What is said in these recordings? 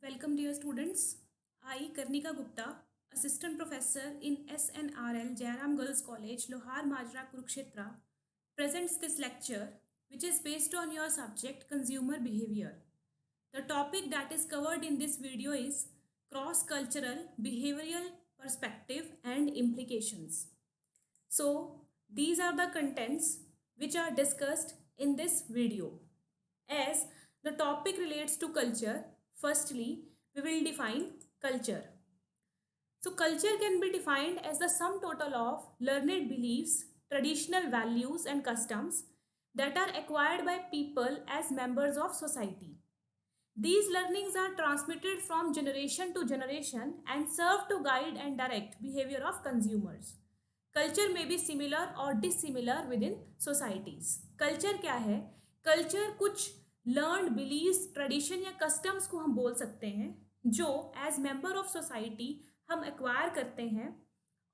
Welcome, dear students. I, Karnika Gupta, Assistant Professor in SNRL Jairam Girls College, Lohar Majra, Kurukshetra, presents this lecture, which is based on your subject Consumer Behavior. The topic that is covered in this video is Cross-Cultural Behavioral Perspective and Implications. So, these are the contents which are discussed in this video. As the topic relates to culture, firstly, we will define culture. So, culture can be defined as the sum total of learned beliefs, traditional values, and customs that are acquired by people as members of society. These learnings are transmitted from generation to generation and serve to guide and direct behavior of consumers. Culture may be similar or dissimilar within societies. Culture क्या है? Culture कुछ learned beliefs, tradition या customs को हम बोल सकते हैं जो as member of society हम acquire करते हैं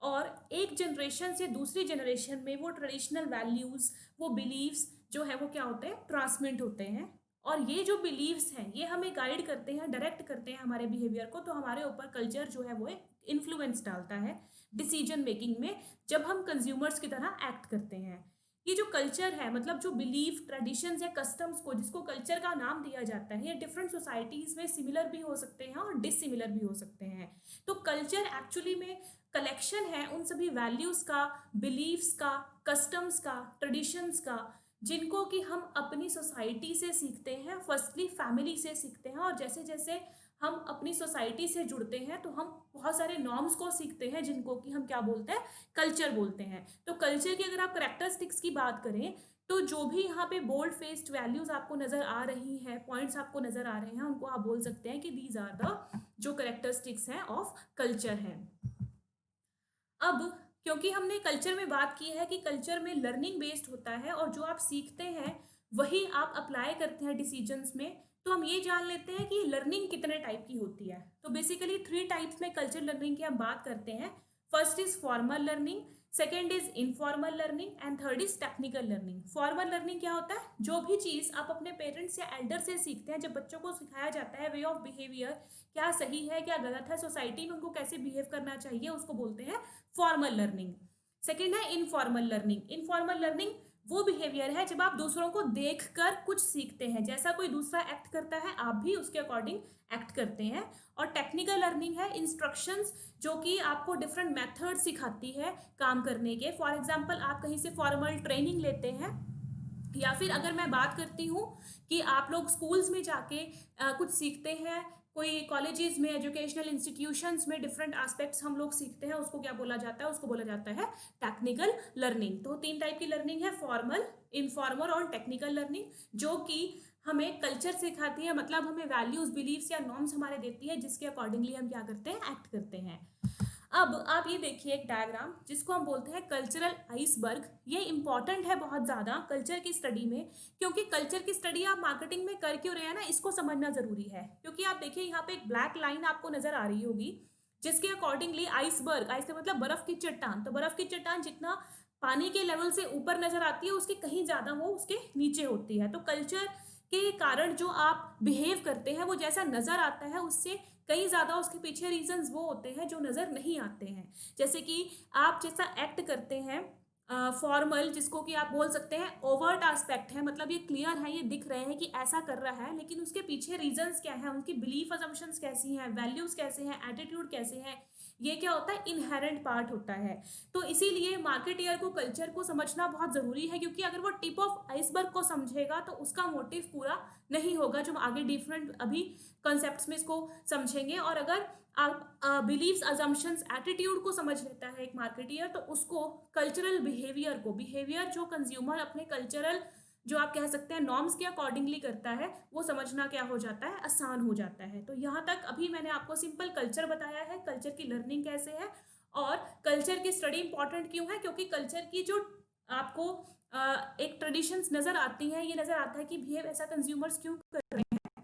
और एक जनरेशन से दूसरी जनरेशन में वो ट्रेडिशनल वैल्यूज, वो बिलीव्स जो है वो क्या होते हैं, ट्रांसमिट होते हैं। और ये जो बिलीव्स हैं ये हमें गाइड करते हैं, डायरेक्ट करते हैं हमारे बिहेवियर को। तो हमारे ऊपर कल्चर जो है वो एक इन्फ्लुएंस डालता है डिसीजन मेकिंग में, जब हम कंज्यूमर्स की तरह एक्ट करते हैं। ये जो कल्चर है, मतलब जो बिलीफ, ट्रेडिशंस या कस्टम्स को जिसको कल्चर का नाम दिया जाता है, ये डिफरेंट सोसाइटीज में सिमिलर भी हो सकते हैं और डिसिमिलर भी हो सकते हैं। तो कल्चर एक्चुअली में कलेक्शन है उन सभी वैल्यूज का, बिलीव्स का, कस्टम्स का, ट्रेडिशंस का, जिनको कि हम अपनी सोसाइटी से सीखते हैं। फर्स्टली फैमिली से सीखते हैं और जैसे जैसे हम अपनी सोसाइटी से जुड़ते हैं तो हम बहुत सारे नॉर्म्स को सीखते हैं जिनको कि हम क्या बोलते हैं, कल्चर बोलते हैं। तो कल्चर की अगर आप करेक्टरिस्टिक्स की बात करें तो जो भी यहाँ पे बोल्ड फेस्ड वैल्यूज आपको नजर आ रही हैं, पॉइंट्स आपको नजर आ रहे हैं, उनको आप बोल सकते हैं कि दीज आर द जो करेक्टरिस्टिक्स हैं ऑफ कल्चर है। अब क्योंकि हमने कल्चर में बात की है कि कल्चर में लर्निंग बेस्ड होता है और जो आप सीखते हैं वही आप अप्लाई करते हैं डिसीजंस में, तो हम ये जान लेते हैं कि लर्निंग कितने टाइप की होती है। तो बेसिकली 3 टाइप्स में कल्चर लर्निंग की हम बात करते हैं। First is formal learning, second is informal learning and third is technical learning. Formal learning क्या होता है? जो भी चीज़ आप अपने पेरेंट्स या एल्डर से सीखते हैं, जब बच्चों को सिखाया जाता है वे ऑफ बिहेवियर, क्या सही है क्या गलत है, सोसाइटी में उनको कैसे बिहेव करना चाहिए, उसको बोलते हैं फॉर्मल लर्निंग। सेकेंड है इनफॉर्मल लर्निंग। इनफॉर्मल लर्निंग वो बिहेवियर है जब आप दूसरों को देखकर कुछ सीखते हैं, जैसा कोई दूसरा एक्ट करता है आप भी उसके अकॉर्डिंग एक्ट करते हैं। और टेक्निकल लर्निंग है इंस्ट्रक्शंस, जो कि आपको डिफरेंट मेथड सिखाती है काम करने के। फॉर एग्जांपल आप कहीं से फॉर्मल ट्रेनिंग लेते हैं, या फिर अगर मैं बात करती हूँ कि आप लोग स्कूल्स में जाके कुछ सीखते हैं, कोई कॉलेजेस में, एजुकेशनल इंस्टीट्यूशंस में डिफरेंट एस्पेक्ट्स हम लोग सीखते हैं, उसको क्या बोला जाता है? उसको बोला जाता है टेक्निकल लर्निंग। तो 3 टाइप की लर्निंग है, फॉर्मल, इनफॉर्मल और टेक्निकल लर्निंग, जो कि हमें कल्चर सिखाती है, मतलब हमें वैल्यूज, बिलीव्स या नॉर्म्स हमारे देती है, जिसके अकॉर्डिंगली हम क्या करते हैं, एक्ट करते हैं। अब आप ये देखिए एक डायग्राम जिसको हम बोलते हैं कल्चरल आइसबर्ग। ये इंपॉर्टेंट है बहुत ज़्यादा कल्चर की स्टडी में, क्योंकि कल्चर की स्टडी आप मार्केटिंग में कर क्यों रहे हैं ना, इसको समझना जरूरी है। क्योंकि आप देखिए यहाँ पे एक ब्लैक लाइन आपको नजर आ रही होगी, जिसके अकॉर्डिंगली आइसबर्ग, आइस मतलब बर्फ की चट्टान, तो बर्फ की चट्टान जितना पानी के लेवल से ऊपर नजर आती है उसके कहीं ज्यादा वो उसके नीचे होती है। तो कल्चर के कारण जो आप बिहेव करते हैं वो जैसा नजर आता है उससे कई ज़्यादा उसके पीछे रीजंस वो होते हैं जो नज़र नहीं आते हैं। जैसे कि आप जैसा एक्ट करते हैं फॉर्मल, जिसको कि आप बोल सकते हैं ओवर्ट एस्पेक्ट है, मतलब ये क्लियर है, ये दिख रहे हैं कि ऐसा कर रहा है, लेकिन उसके पीछे रीजंस क्या है, उनकी बिलीफ अजम्पशंस कैसी हैं, वैल्यूज कैसे हैं, एटीट्यूड कैसे हैं, ये क्या होता है, इनहेरेंट पार्ट होता है। तो इसीलिए मार्केटियर को कल्चर को समझना बहुत ज़रूरी है, क्योंकि अगर वो टिप ऑफ आइसबर्ग को समझेगा तो उसका मोटिव पूरा नहीं होगा, जो आगे डिफरेंट अभी कॉन्सेप्ट्स में इसको समझेंगे। और अगर आप बिलीव्स, अजम्पशंस, एटीट्यूड को समझ लेता है एक मार्केटियर, तो उसको कल्चरल बिहेवियर को, बिहेवियर जो कंज्यूमर अपने कल्चरल जो आप कह सकते हैं नॉर्म्स के अकॉर्डिंगली करता है, वो समझना क्या हो जाता है, आसान हो जाता है। तो यहाँ तक अभी मैंने आपको सिंपल कल्चर बताया है, कल्चर की लर्निंग कैसे है और कल्चर की स्टडी इंपॉर्टेंट क्यों है। क्योंकि कल्चर की जो आपको एक ट्रेडिशंस नजर आती हैं, ये नजर आता है कि बिहेव ऐसा कंज्यूमर्स क्यों कर रहे हैं,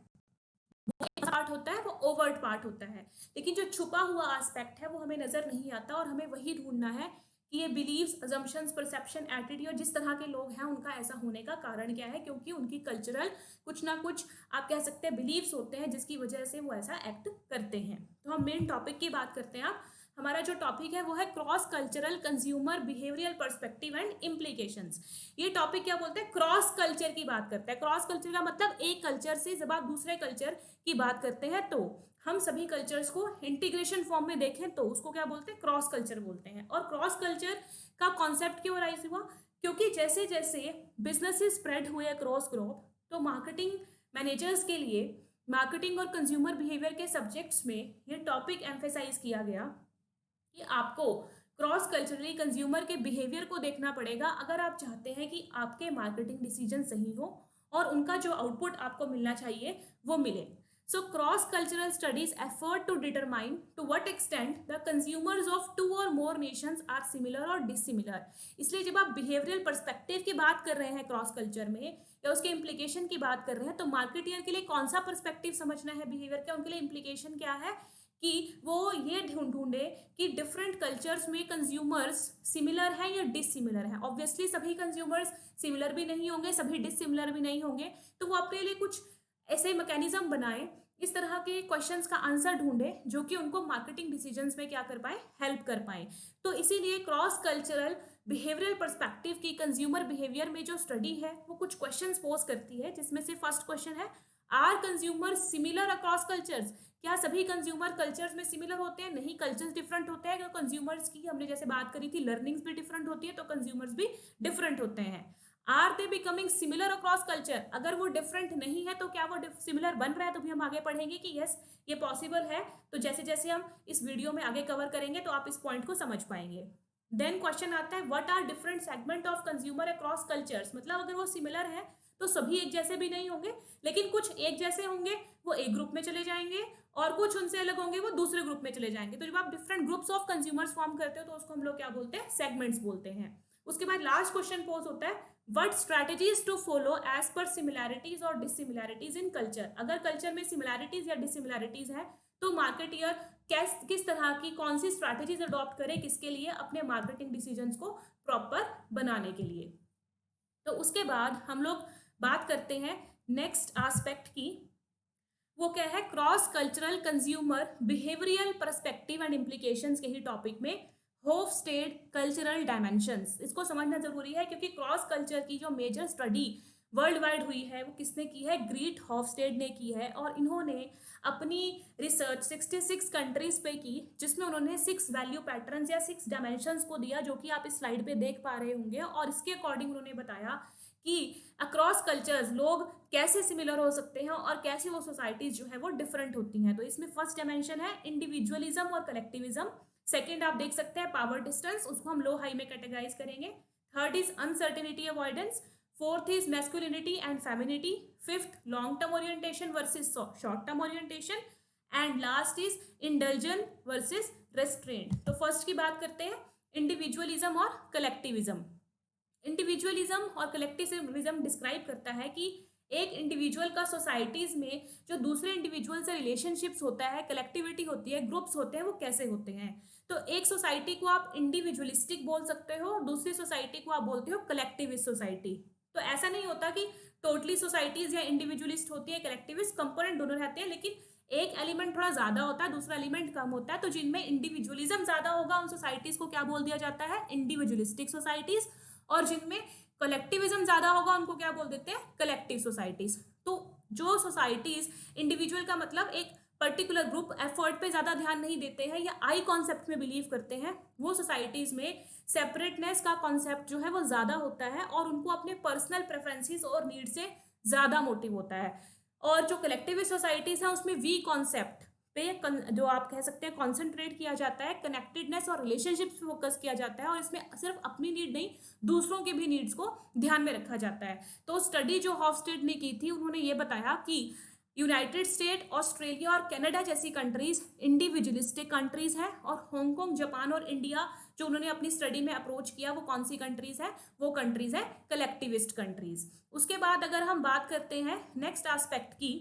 वो एक पार्ट होता है, वो ओवर्ट पार्ट होता है। लेकिन जो छुपा हुआ एस्पेक्ट है वो हमें नजर नहीं आता और हमें वही ढूंढना है कि ये बिलीव्स, अजम्पशंस, परसेप्शन, एटीट्यूड, जिस तरह के लोग हैं उनका ऐसा होने का कारण क्या है, क्योंकि उनकी कल्चरल कुछ ना कुछ आप कह सकते हैं बिलीव्स होते हैं जिसकी वजह से वो ऐसा एक्ट करते हैं। तो हम मेन टॉपिक की बात करते हैं। आप हमारा जो टॉपिक है वो है cross cultural consumer behavioural perspective and implications. ये टॉपिक क्या बोलते हैं, क्रॉस कल्चर की बात करता है। क्रॉस कल्चर का मतलब एक कल्चर से जब आप दूसरे कल्चर की बात करते हैं तो हम सभी कल्चर्स को इंटीग्रेशन फॉर्म में देखें तो उसको क्या बोलते हैं, क्रॉस कल्चर बोलते हैं। और क्रॉस कल्चर का कॉन्सेप्ट क्यों राइज हुआ, क्योंकि जैसे जैसे बिजनेसेस स्प्रेड हुए अक्रॉस ग्लोब तो मार्केटिंग मैनेजर्स के लिए मार्केटिंग और कंज्यूमर बिहेवियर के सब्जेक्ट्स में ये टॉपिक एम्फेसाइज किया गया कि आपको क्रॉस कल्चरली कंज्यूमर के बिहेवियर को देखना पड़ेगा अगर आप चाहते हैं कि आपके मार्केटिंग डिसीजन सही हो और उनका जो आउटपुट आपको मिलना चाहिए वो मिले। So cross-cultural studies effort to determine to what extent the consumers of two or more nations are similar or dissimilar। इसलिए जब आप behavioral perspective की बात कर रहे हैं क्रॉस कल्चर में या उसके implication की बात कर रहे हैं तो मार्केटियर के लिए कौन सा perspective समझना है behavior का, उनके लिए implication क्या है कि वो ये ढूंढे कि डिफरेंट कल्चर्स में कंज्यूमर्स सिमिलर हैं या डिसिमिलर हैं। ऑब्वियसली सभी कंज्यूमर्स सिमिलर भी नहीं होंगे, सभी डिसिमिलर भी नहीं होंगे, तो वो अपने लिए कुछ ऐसे मैकेनिज्म बनाए, इस तरह के क्वेश्चंस का आंसर ढूंढे जो कि उनको मार्केटिंग डिसीजंस में क्या कर पाए, हेल्प कर पाए। तो इसीलिए क्रॉस कल्चरल बिहेवियरल पर्सपेक्टिव की कंज्यूमर बिहेवियर में जो स्टडी है वो कुछ क्वेश्चंस पोज करती है, जिसमें से फर्स्ट क्वेश्चन है, are consumer similar across cultures. क्या सभी कंज्यूमर कल्चर्स में सिमिलर होते हैं? नहीं, कल्चर्स डिफरेंट होते हैं। कंज्यूमर्स की हमने जैसे बात करी थी, लर्निंग्स भी डिफरेंट होती है, तो कंज्यूमर्स भी डिफरेंट होते हैं। Are they becoming similar across culture, अगर वो डिफरेंट नहीं है तो क्या वो सिमिलर बन रहा है? तो भी हम आगे पढ़ेंगे कि यस ये पॉसिबल है। तो जैसे जैसे हम इस वीडियो में आगे कवर करेंगे तो आप इस पॉइंट को समझ पाएंगे। देन क्वेश्चन आता है, what are different segment of consumer across cultures. मतलब अगर वो सिमिलर है तो सभी एक जैसे भी नहीं होंगे, लेकिन कुछ एक जैसे होंगे वो एक ग्रुप में चले जाएंगे और कुछ उनसे अलग होंगे वो दूसरे ग्रुप में चले जाएंगे। तो जब आप different groups of consumers form करते हो तो उसको हम लोग क्या बोलते हैं, सेगमेंट्स बोलते हैं। उसके बाद लास्ट क्वेश्चन पोज होता है, what strategies to follow as per similarities और डिसिमिलैरिटीज इन कल्चर। अगर कल्चर में सिमिलैरिटीज या डिसिमिलैरिटीज है तो मार्केटियर किस तरह की कौन सी स्ट्रैटेजीज अडॉप्ट करे, किसके लिए, अपने मार्केटिंग डिसीजंस को प्रॉपर बनाने के लिए। तो उसके बाद हम लोग बात करते हैं नेक्स्ट एस्पेक्ट की, वो क्या है, cross cultural consumer behavioural perspective and implications के ही टॉपिक में होफस्टेड कल्चरल डायमेंशंस। इसको समझना जरूरी है क्योंकि क्रॉस कल्चर की जो मेजर स्टडी वर्ल्ड वाइड हुई है वो किसने की है, ग्रीट होफस्टेड ने की है। और इन्होंने अपनी रिसर्च 66 कंट्रीज पे की, जिसमें उन्होंने 6 वैल्यू पैटर्न्स या 6 डायमेंशंस को दिया, जो कि आप इस स्लाइड पे देख पा रहे होंगे। और इसके अकॉर्डिंग उन्होंने बताया कि अक्रॉस कल्चर्स लोग कैसे सिमिलर हो सकते हैं और कैसे वो सोसाइटीज जो है वो डिफरेंट होती हैं। तो इसमें फर्स्ट डायमेंशन है इंडिविजुअलिज्म और कलेक्टिविज्म। सेकेंड आप देख सकते हैं पावर डिस्टेंस, उसको हम लो हाई में कैटेगराइज करेंगे। Third is uncertainty avoidance. Fourth is masculinity and femininity. Fifth long term orientation versus short term orientation. And last is indulgence versus restraint. तो फर्स्ट की बात करते हैं, इंडिविजुअलिज्म और कलेक्टिविज्म। इंडिविजुअलिज्म और कलेक्टिविज्म डिस्क्राइब करता है कि एक इंडिविजुअल का सोसाइटीज में जो दूसरे इंडिविजुअल से रिलेशनशिप्स होता है, कलेक्टिविटी होती है, ग्रुप्स होते हैं, वो कैसे होते हैं। तो एक सोसाइटी को आप इंडिविजुअलिस्टिक बोल सकते हो, दूसरी सोसाइटी को आप बोलते हो कलेक्टिविस्ट सोसाइटी। तो ऐसा नहीं होता कि टोटली सोसाइटीज या इंडिविजुअलिस्ट होती है, कलेक्टिविस्ट, कंपोनेंट दोनों रहते हैं, लेकिन एक एलिमेंट थोड़ा ज्यादा होता है, दूसरा एलिमेंट कम होता है। तो जिनमें इंडिविजुअलिज्म ज्यादा होगा उन सोसाइटीज को क्या बोल दिया जाता है, इंडिविजुअलिस्टिक सोसाइटीज। और जिनमें कलेक्टिविज्म ज्यादा होगा उनको क्या बोल देते हैं, कलेक्टिव सोसाइटीज। तो जो सोसाइटीज इंडिविजुअल का मतलब एक पर्टिकुलर ग्रुप एफर्ट पे ज्यादा ध्यान नहीं देते हैं या आई कॉन्सेप्ट में बिलीव करते हैं, वो सोसाइटीज में सेपरेटनेस का कॉन्सेप्ट जो है वो ज्यादा होता है और उनको अपने पर्सनल प्रेफरेंसेस और नीड से ज्यादा मोटिव होता है। और जो कलेक्टिविस्ट सोसाइटीज है उसमें वी कॉन्सेप्ट पे जो आप कह सकते हैं कॉन्सेंट्रेट किया जाता है, कनेक्टेडनेस और रिलेशनशिप्स पे फोकस किया जाता है, और इसमें सिर्फ अपनी नीड नहीं दूसरों के भी नीड्स को ध्यान में रखा जाता है। तो स्टडी जो हॉफस्टेड ने की थी, उन्होंने ये बताया कि यूनाइटेड स्टेट, ऑस्ट्रेलिया और कनाडा जैसी कंट्रीज इंडिविजुअलिस्टिक कंट्रीज हैं, और हांगकांग, जापान और इंडिया जो उन्होंने अपनी स्टडी में अप्रोच किया वो कौन सी कंट्रीज है, वो कंट्रीज है कलेक्टिविस्ट कंट्रीज। उसके बाद अगर हम बात करते हैं नेक्स्ट एस्पेक्ट की,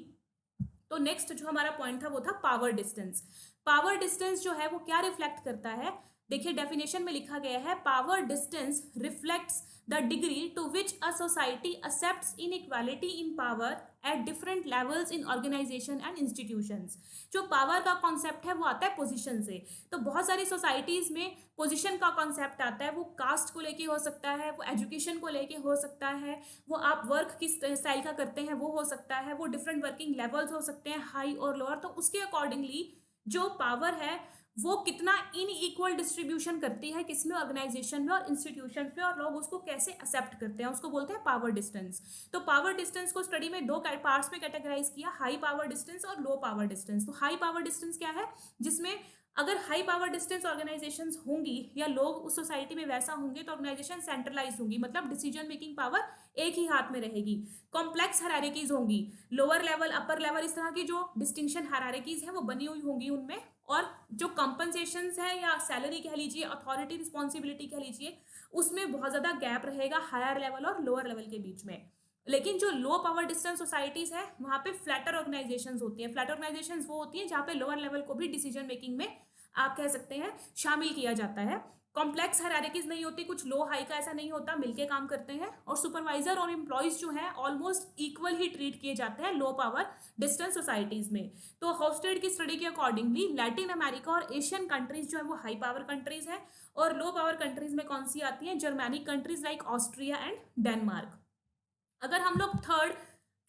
तो नेक्स्ट जो हमारा पॉइंट था वो था पावर डिस्टेंस। पावर डिस्टेंस जो है वो क्या रिफ्लेक्ट करता है, देखिए डेफिनेशन में लिखा गया है, power distance reflects the degree to which a society accepts inequality in power at different levels in organisation and institutions. जो पावर का कॉन्सेप्ट है वो आता है पोजीशन से। तो बहुत सारी सोसाइटीज में पोजीशन का कॉन्सेप्ट आता है, वो कास्ट को लेके हो सकता है, वो एजुकेशन को लेके हो सकता है, वो आप वर्क किस स्टाइल का करते हैं वो हो सकता है, वो डिफरेंट वर्किंग लेवल्स हो सकते हैं, हाई और लोअर। तो उसके अकॉर्डिंगली जो पावर है वो कितना इनइक्वल डिस्ट्रीब्यूशन करती है किसमें, ऑर्गेनाइजेशन में और इंस्टीट्यूशन में, और लोग उसको कैसे एक्सेप्ट करते हैं, उसको बोलते हैं पावर डिस्टेंस। तो पावर डिस्टेंस को स्टडी में दो पार्ट्स में कैटेगराइज किया, हाई पावर डिस्टेंस और लो पावर डिस्टेंस। तो हाई पावर डिस्टेंस क्या है, जिसमें अगर हाई पावर डिस्टेंस ऑर्गेनाइजेशंस होंगी या लोग उस सोसाइटी में वैसा होंगे तो ऑर्गेनाइजेशन सेंट्रलाइज होंगी, मतलब डिसीजन मेकिंग पावर एक ही हाथ में रहेगी। कॉम्प्लेक्स हायरार्कीज होंगी, लोअर लेवल अपर लेवल इस तरह की जो डिस्टिंक्शन हायरार्कीज है वो बनी हुई होंगी उनमें। और जो कंपनसेशंस है या सैलरी कह लीजिए, अथॉरिटी रिस्पॉन्सिबिलिटी कह लीजिए, उसमें बहुत ज्यादा गैप रहेगा हायर लेवल और लोअर लेवल के बीच में। लेकिन जो लो पावर डिस्टेंस सोसाइटीज है वहां पे फ्लैटर ऑर्गेनाइजेशंस होती हैं। फ्लैटर ऑर्गेनाइजेशंस वो होती हैं जहाँ पे लोअर लेवल को भी डिसीजन मेकिंग में आप कह सकते हैं शामिल किया जाता है। कॉम्प्लेक्स हायरार्कीज नहीं होती, कुछ लो हाई का ऐसा नहीं होता, मिलके काम करते हैं। और सुपरवाइजर और एम्प्लॉयज जो है ऑलमोस्ट इक्वल ही ट्रीट किए जाते हैं लो पावर डिस्टेंस सोसाइटीज में। तो हॉफस्टेड की स्टडी के अकॉर्डिंगली लैटिन अमेरिका और एशियन कंट्रीज जो है वो हाई पावर कंट्रीज है, और लो पावर कंट्रीज में कौन सी आती है, Germanic countries like Austria and Denmark. अगर हम लोग थर्ड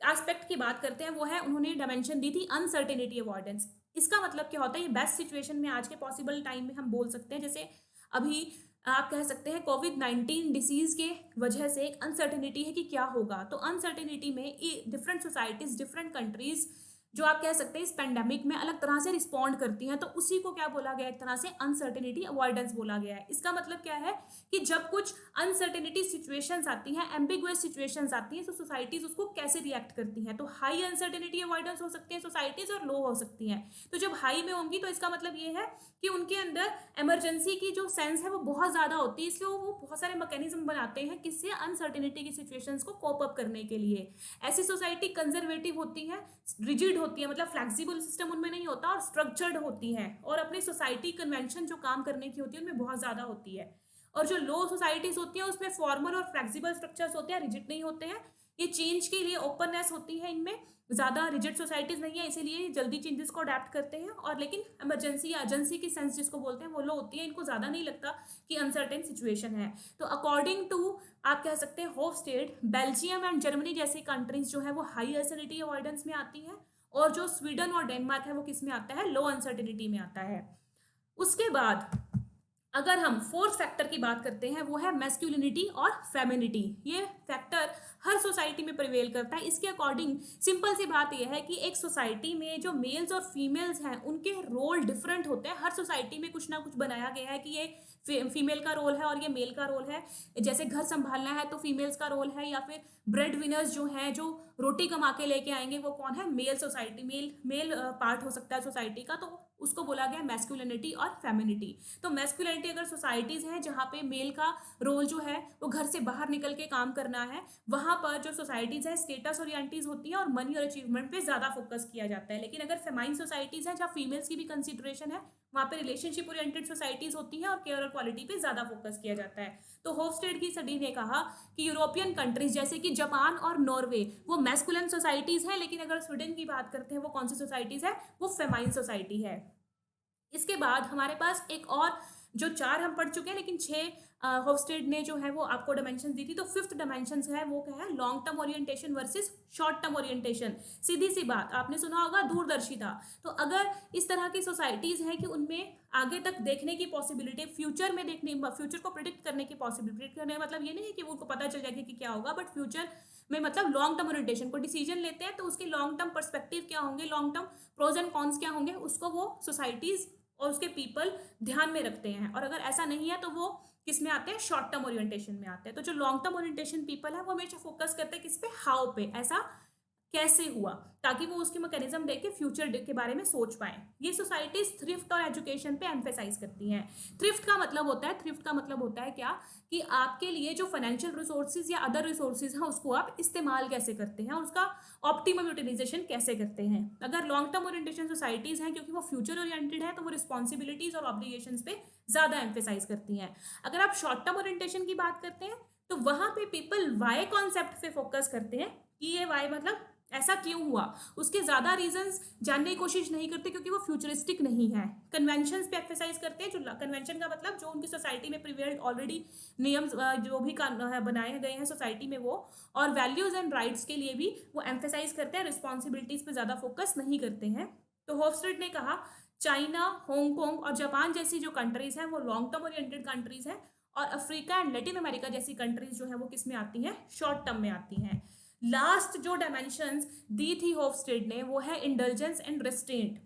एस्पेक्ट की बात करते हैं, वो है उन्होंने डायमेंशन दी थी अनसर्टेनिटी अवॉइडेंस। इसका मतलब क्या होता है, ये बेस्ट सिचुएशन में आज के पॉसिबल टाइम में हम बोल सकते हैं, जैसे अभी आप कह सकते हैं कोविड-19 डिसीज के वजह से एक अनसर्टेनिटी है कि क्या होगा। तो अनसर्टेनिटी में डिफरेंट सोसाइटीज, डिफरेंट कंट्रीज जो आप कह सकते हैं इस पेंडेमिक में अलग तरह से रिस्पॉन्ड करती हैं, तो उसी को क्या बोला गया, एक तरह से अनसर्टेनिटी अवॉइडेंस बोला गया है। इसका मतलब क्या है कि जब कुछ अनसर्टेनिटी सिचुएशंस आती हैं, एम्बिगुअस सिचुएशंस आती हैं, तो सोसाइटीज उसको कैसे रिएक्ट करती हैं। तो हाई अनसर्टेनिटी अवॉइडेंस हो सकती है सोसाइटीज और लो हो सकती हैं। तो जब हाई में होंगी तो इसका मतलब ये है कि उनके अंदर इमरजेंसी की जो सेंस है वो बहुत ज्यादा होती है, इसलिए वो बहुत सारे मैकेनिज्म बनाते हैं किससे, अनसर्टेनिटी की सिचुएशंस को कोप अप करने के लिए। ऐसी सोसाइटी कंजर्वेटिव होती है, रिजिड होती है, मतलब फ्लेक्सिबल सिस्टम उनमें नहीं होता, और स्ट्रक्चर्ड होती है, और अपनी सोसाइटी कन्वेंशन जो काम करने की होती है उनमें बहुत ज्यादा होती है। और जो लो सोसाइटीज होती है उसमें फॉर्मल और फ्लेक्सिबल स्ट्रक्चर्स होते हैं, रिजिड नहीं होते हैं। ये चेंज के लिए ओपननेस होती है इनमें, ज्यादा रिजिड सोसाइटीज नहीं है, इसीलिए जल्दी चेंजेस को अडेप्ट करते हैं। और लेकिन इमरजेंसी या एजेंसी की सेंस जिसको बोलते हैं वो लो होती है, इनको ज्यादा नहीं लगता कि अनसर्टेन सिचुएशन है। तो अकॉर्डिंग टू आप कह सकते हैं होफस्टेड, बेल्जियम एंड जर्मनी जैसी कंट्रीज जो है वो हाई अनसर्टेनिटी अवॉइडेंस में आती है, और जो स्वीडन और डेनमार्क है वो किस में आता है, लो अनसर्टेनिटी में आता है। उसके बाद अगर हम फोर्थ फैक्टर की बात करते हैं वो है मैस्कुलिनिटी और फेमिनिटी। ये फैक्टर हर सोसाइटी में प्रिवेल करता है। इसके अकॉर्डिंग सिंपल सी बात यह है कि एक सोसाइटी में जो मेल्स और फीमेल्स हैं उनके रोल डिफरेंट होते हैं। हर सोसाइटी में कुछ ना कुछ बनाया गया है कि ये फीमेल का रोल है और ये मेल का रोल है। जैसे घर संभालना है तो फीमेल्स का रोल है, या फिर ब्रेड विनर्स जो हैं जो रोटी कमा के लेके आएंगे वो कौन है, मेल सोसाइटी, मेल पार्ट हो सकता है सोसाइटी का, तो उसको बोला गया मैस्कुलिनिटी और फेमिनिटी। तो मैस्कुलिनिटी अगर सोसाइटीज हैं जहाँ पे मेल का रोल जो है वो घर से बाहर निकल के काम करना है, वहां पर जो सोसाइटीज है स्टेटस ओरिएंटेड होती है और मनी और अचीवमेंट पे ज्यादा फोकस किया जाता है। लेकिन अगर फेमाइन सोसाइटीज है जहाँ फीमेल्स की भी कंसिडरेशन है, वहां पे रिलेशनशिप ओरिएंटेड सोसाइटीज होती है और केयर और क्वालिटी पे ज्यादा फोकस किया जाता है। तो होफस्टेड की स्टडी ने कहा कि यूरोपियन कंट्रीज जैसे कि जापान और नॉर्वे वो मैस्कुलिन सोसाइटीज है, लेकिन अगर स्वीडन की बात करते हैं वो कौन सी सोसाइटीज है, वो फेमाइन सोसाइटी है। इसके बाद हमारे पास एक और, जो चार हम पढ़ चुके हैं लेकिन छह होफस्टेड ने जो है वो आपको डायमेंशन दी थी। तो फिफ्थ डायमेंशन है वो क्या है, long term orientation versus short term orientation. सीधी सी बात आपने सुना होगा दूरदर्शिता। तो अगर इस तरह की सोसाइटीज है कि उनमें आगे तक देखने की पॉसिबिलिटी, फ्यूचर में देखने, फ्यूचर को प्रिडिक्ट करने की पॉसिबिलिटी करने का मतलब ये नहीं है कि उनको पता चल जाएगा कि क्या होगा, बट फ्यूचर में मतलब लॉन्ग टर्म ओरिएंटेशन को डिसीजन लेते हैं तो उसके लॉन्ग टर्म पर्सपेक्टिव क्या होंगे, long term pros and cons क्या होंगे, उसको वो सोसाइटीज और उसके पीपल ध्यान में रखते हैं। और अगर ऐसा नहीं है तो वो किस में आते हैं, शॉर्ट टर्म ओरिएंटेशन में आते हैं। तो जो लॉन्ग टर्म ओरिएंटेशन पीपल है वो हमेशा फोकस करते हैं किस पे, हाउ पे। ऐसा कैसे हुआ, ताकि वो उसके मैकेनिज्म देख के फ्यूचर के बारे में सोच पाए। ये सोसाइटीज थ्रिफ्ट और एजुकेशन पे एम्फेसाइज करती हैं। थ्रिफ्ट का मतलब होता है क्या, कि आपके लिए जो फाइनेंशियल रिसोर्सेज या अदर रिसोर्सेज हैं उसको आप इस्तेमाल कैसे करते हैं और उसका ऑप्टिमम यूटिलाइजेशन कैसे करते हैं। अगर लॉन्ग टर्म ओरिएंटेशन सोसाइटीज हैं, क्योंकि वो फ्यूचर ओरिएंटेड है, तो वो रिस्पॉन्सिबिलिटीज और ऑब्लिगेशंस पे ज्यादा एम्फेसाइज करती हैं। अगर आप शॉर्ट टर्म ओरिएंटेशन की बात करते हैं तो वहां पे पीपल वाई कॉन्सेप्ट पे फोकस करते हैं कि ये वाई मतलब ऐसा क्यों हुआ, उसके ज्यादा रीजंस जानने की कोशिश नहीं करते, क्योंकि वो फ्यूचरिस्टिक नहीं है। कन्वेंशंस पे एक्सरसाइज करते हैं, जो कन्वेंशन का मतलब जो उनकी सोसाइटी में प्रिवेल्ड ऑलरेडी नियम जो भी बनाए गए हैं सोसाइटी में वो, और वैल्यूज एंड राइट्स के लिए भी वो एम्फेसाइज करते हैं, रिस्पॉन्सिबिलिटीज पे ज्यादा फोकस नहीं करते हैं। तो होफस्ट्रेट ने कहा चाइना, हांगकांग और जापान जैसी जो कंट्रीज हैं वो लॉन्ग टर्म ओरिएंटेड कंट्रीज हैं, और अफ्रीका एंड लैटिन अमेरिका जैसी कंट्रीज जो है वो किस में आती हैं, शॉर्ट टर्म में आती हैं। लास्ट जो डायमेंशंस दी थी होफस्टेड ने वो है इंडल्जेंस एंड रेस्ट्रेंट।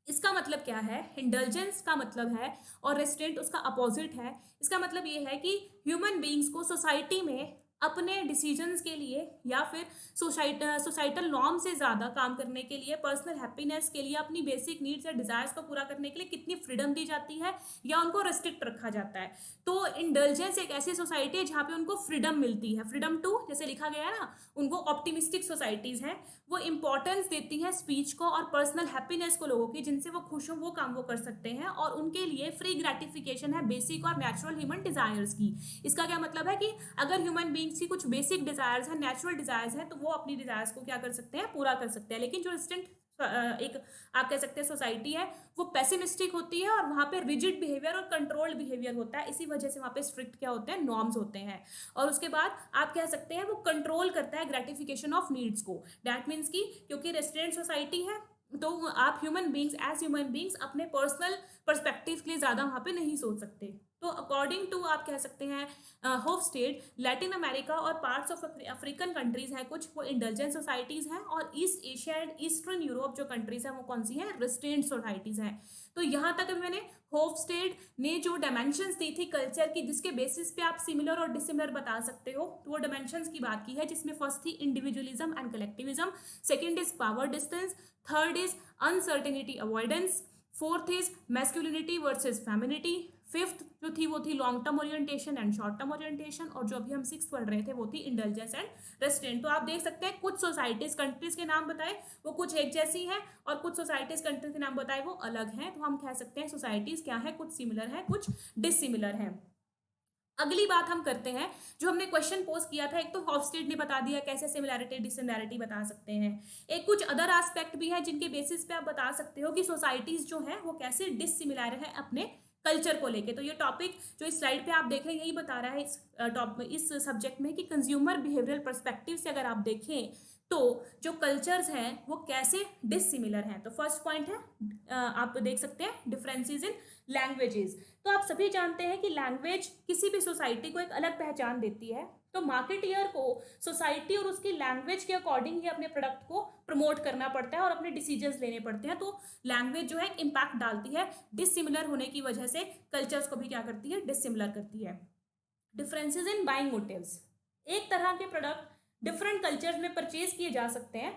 इसका मतलब क्या है, इंडल्जेंस का मतलब है और रेस्ट्रेंट उसका अपोजिट है। इसका मतलब ये है कि ह्यूमन बीइंग्स को सोसाइटी में अपने डिसीजंस के लिए या फिर सोसाइटल नॉर्म से ज़्यादा काम करने के लिए, पर्सनल हैप्पीनेस के लिए, अपनी बेसिक नीड्स या डिजायर्स को पूरा करने के लिए कितनी फ्रीडम दी जाती है या उनको रेस्ट्रिक्ट रखा जाता है। तो इंडल्जेंस एक ऐसी सोसाइटी है जहाँ पे उनको फ्रीडम मिलती है, फ्रीडम टू, जैसे लिखा गया है ना, उनको ऑप्टिमिस्टिक सोसाइटीज़ हैं, वो इंपॉर्टेंस देती हैं स्पीच को और पर्सनल हैप्पीनेस को लोगों की, जिनसे वो खुश हो वो काम वो कर सकते हैं, और उनके लिए फ्री ग्रेटिफिकेशन है बेसिक और नेचुरल ह्यूमन डिजायर्स की। इसका क्या मतलब है कि अगर ह्यूमन बींग्स की कुछ बेसिक डिजायर्स हैं, नेचुरल डिजायर्स हैं, तो वो अपनी डिजायर्स को क्या कर सकते हैं, पूरा कर सकते हैं। लेकिन जो इंस्टेंट एक आप कह सकते हैं सोसाइटी है वो पेसिमिस्टिक होती है, और वहाँ पे रिजिड बिहेवियर और कंट्रोल्ड बिहेवियर होता है, इसी वजह से वहाँ पे स्ट्रिक्ट क्या होते हैं, नॉर्म्स होते हैं। और उसके बाद आप कह सकते हैं वो कंट्रोल करता है ग्रेटिफिकेशन ऑफ नीड्स को। दैट मीन्स की क्योंकि रेस्टोरेंट सोसाइटी है तो आप human beings as human beings अपने पर्सनल पर्सपेक्टिव के लिए ज़्यादा वहाँ पे नहीं सोच सकते। तो अकॉर्डिंग टू आप कह सकते हैं होफस्टेड, लैटिन अमेरिका और पार्ट्स ऑफ अफ्रीकन कंट्रीज हैं कुछ, वो इंडल्जेंट सोसाइटीज़ हैं, और east Asia and eastern Europe जो कंट्रीज हैं वो कौन सी हैं, रेस्ट्रेंट सोसाइटीज़ हैं। तो यहाँ तक मैंने होफस्टेड ने जो डायमेंशंस दी थी कल्चर की, जिसके बेसिस पे आप सिमिलर और डिसिमिलर बता सकते हो, तो वो डायमेंशंस की बात की है, जिसमें फर्स्ट थी individualism and collectivism, second is power distance, third is uncertainty avoidance, fourth is masculinity versus femininity, fifth जो थी वो थी long term orientation and short term orientation, और जो अभी हम सिक्स पढ़ रहे थे वो थी इंडल्जेंस एंड रेस्ट्रेंट। तो आप देख सकते हैं कुछ सोसाइटीज कंट्रीज के नाम बताए वो कुछ एक जैसी हैं, और कुछ सोसाइटीज कंट्रीज के नाम बताए वो अलग हैं। तो हम कह सकते हैं सोसाइटीज क्या है, कुछ सिमिलर है कुछ डिसिमिलर है। अगली बात हम करते हैं, जो हमने क्वेश्चन पोज किया था, एक तो होफस्टेड ने बता दिया कैसे सिमिलैरिटी डिसिमिलैरिटी बता सकते हैं, एक कुछ अदर एस्पेक्ट भी है जिनके बेसिस पे आप बता सकते हो कि सोसाइटीज जो है वो कैसे डिसिमिलर है अपने कल्चर को लेके। तो ये टॉपिक जो इस स्लाइड पे आप देख रहे हैं यही बता रहा है इस सब्जेक्ट में कि कंज्यूमर बिहेवियरल पर्सपेक्टिव से अगर आप देखें तो जो कल्चर्स हैं वो कैसे डिसिमिलर हैं। तो फर्स्ट पॉइंट है आप देख सकते हैं डिफरेंसेस इन लैंग्वेजेस। तो आप सभी जानते हैं कि लैंग्वेज किसी भी सोसाइटी को एक अलग पहचान देती है। तो मार्केटियर को सोसाइटी और उसकी लैंग्वेज के अकॉर्डिंग ही अपने प्रोडक्ट को प्रमोट करना पड़ता है और अपने डिसीजंस लेने पड़ते हैं। तो लैंग्वेज जो है एक इम्पैक्ट डालती है, डिसिमिलर होने की वजह से कल्चर्स को भी क्या करती है, डिसिमिलर करती है। डिफरेंसेस इन बाइंग मोटिव्स, एक तरह के प्रोडक्ट डिफरेंट कल्चर्स में परचेज किए जा सकते हैं,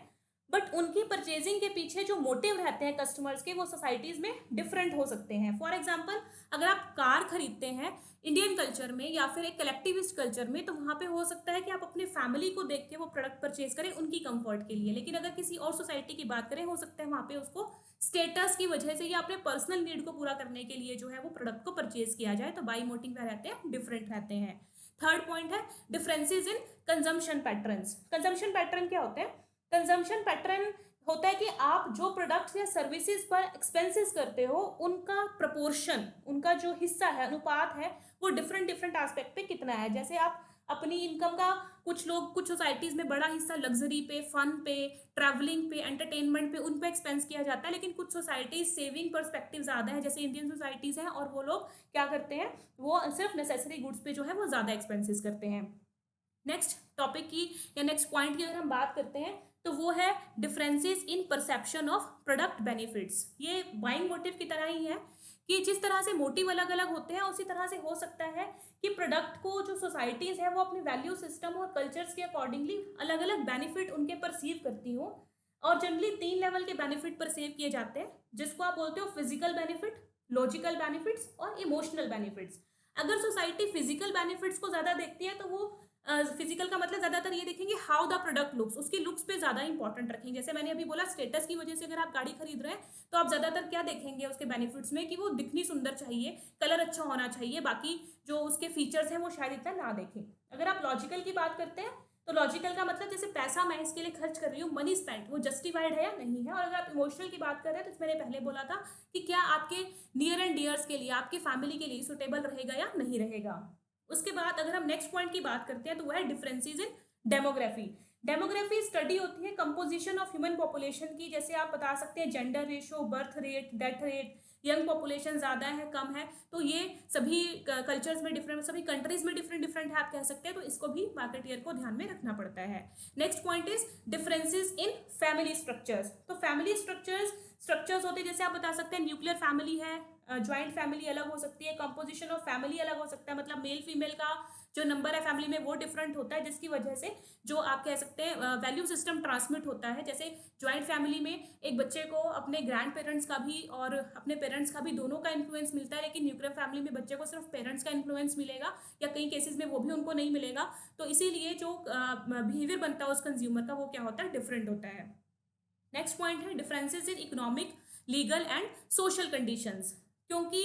बट उनकी परचेजिंग के पीछे जो मोटिव रहते हैं कस्टमर्स के वो सोसाइटीज में डिफरेंट हो सकते हैं। फॉर एग्जांपल अगर आप कार खरीदते हैं इंडियन कल्चर में या फिर एक कलेक्टिविस्ट कल्चर में, तो वहाँ पे हो सकता है कि आप अपने फैमिली को देख के वो प्रोडक्ट परचेज करें उनकी कंफर्ट के लिए। लेकिन अगर किसी और सोसाइटी की बात करें, हो सकता है वहाँ पे उसको स्टेटस की वजह से या अपने पर्सनल नीड को पूरा करने के लिए जो है वो प्रोडक्ट को परचेज किया जाए। तो बाई मोटिव क्या रहते हैं, डिफरेंट रहते हैं। थर्ड पॉइंट है differences in consumption patterns. Consumption pattern क्या होते हैं, कंजम्पशन पैटर्न होता है कि आप जो प्रोडक्ट्स या सर्विसेज पर एक्सपेंसेस करते हो उनका प्रपोर्शन, उनका जो हिस्सा है, अनुपात है, वो डिफरेंट डिफरेंट एस्पेक्ट पे कितना है। जैसे आप अपनी इनकम का कुछ लोग कुछ सोसाइटीज में बड़ा हिस्सा लग्जरी पे, फन पे, ट्रैवलिंग पे, एंटरटेनमेंट पे, उन पे एक्सपेंस किया जाता है। लेकिन कुछ सोसाइटीज सेविंग पर्सपेक्टिव ज़्यादा है, जैसे इंडियन सोसाइटीज़ हैं, और वो लोग क्या करते हैं, वो सिर्फ नेसेसरी गुड्स पे जो है वो ज़्यादा एक्सपेंसेस करते हैं। नेक्स्ट टॉपिक की या नेक्स्ट पॉइंट की अगर हम बात करते हैं तो वो है differences in perception of product benefits. ये बाइंग मोटिव की तरह ही है कि जिस तरह से मोटिव अलग अलग होते हैं उसी तरह से हो सकता है कि प्रोडक्ट को जो सोसाइटीज़ है वो अपने वैल्यू सिस्टम और कल्चर्स के अकॉर्डिंगली अलग अलग बेनिफिट उनके परसीव करती हो। और जनरली 3 लेवल के बेनिफिट परसीव किए जाते हैं, जिसको आप बोलते हो फिजिकल बेनिफिट, लॉजिकल बेनिफिट्स और इमोशनल बेनिफिट्स। अगर सोसाइटी फिजिकल बेनिफिट्स को ज़्यादा देखती है तो वो फिजिकल का मतलब ज़्यादातर ये देखेंगे हाउ द प्रोडक्ट लुक्स, उसकी लुक्स पे ज़्यादा इंपॉर्टेंट रखेंगे। जैसे मैंने अभी बोला, स्टेटस की वजह से अगर आप गाड़ी खरीद रहे हैं तो आप ज़्यादातर क्या देखेंगे उसके बेनिफिट्स में कि वो दिखनी सुंदर चाहिए, कलर अच्छा होना चाहिए, बाकी जो उसके फीचर्स हैं वो शायद इतना ना देखें। अगर आप लॉजिकल की बात करते हैं तो लॉजिकल का मतलब जैसे पैसा मैं इसके लिए खर्च कर रही हूँ, मनी स्पेंड, वो जस्टिफाइड है या नहीं है। और अगर आप इमोशनल की बात कर रहे हैं तो मैंने पहले बोला था कि क्या आपके नियर एंड डियर्स के लिए, आपकी फैमिली के लिए सुटेबल रहेगा या नहीं रहेगा। उसके बाद अगर हम नेक्स्ट पॉइंट की बात करते हैं तो वह है differences in demography. Demography study होती है कंपोजिशन ऑफ ह्यूमन पॉपुलेशन की। जैसे आप बता सकते हैं gender ratio, birth rate, death rate, young population ज़्यादा है कम है, तो ये सभी कल्चर्स में डिफरेंट, सभी कंट्रीज में डिफरेंट डिफरेंट है आप कह सकते हैं, तो इसको भी मार्केटियर को ध्यान में रखना पड़ता है। Next point is differences in family structures. तो फैमिली स्ट्रक्चर्स होते हैं, जैसे आप बता सकते हैं न्यूक्लियर फैमिली है, ज्वाइंट फैमिली अलग हो सकती है, कंपोजिशन ऑफ फैमिली अलग हो सकता है, मतलब मेल फीमेल का जो नंबर है फैमिली में वो डिफरेंट होता है, जिसकी वजह से जो आप कह सकते हैं वैल्यू सिस्टम ट्रांसमिट होता है। जैसे ज्वाइंट फैमिली में एक बच्चे को अपने ग्रैंड पेरेंट्स का भी और अपने पेरेंट्स का भी दोनों का इन्फ्लुएंस मिलता है, लेकिन न्यूक्लियर फैमिली में बच्चे को सिर्फ पेरेंट्स का इन्फ्लुएंस मिलेगा या कई केसेस में वो भी उनको नहीं मिलेगा। तो इसीलिए जो बिहेवियर बनता है उस कंज्यूमर का वो क्या होता है, डिफरेंट होता है। नेक्स्ट पॉइंट है differences in economic, legal and social conditions. क्योंकि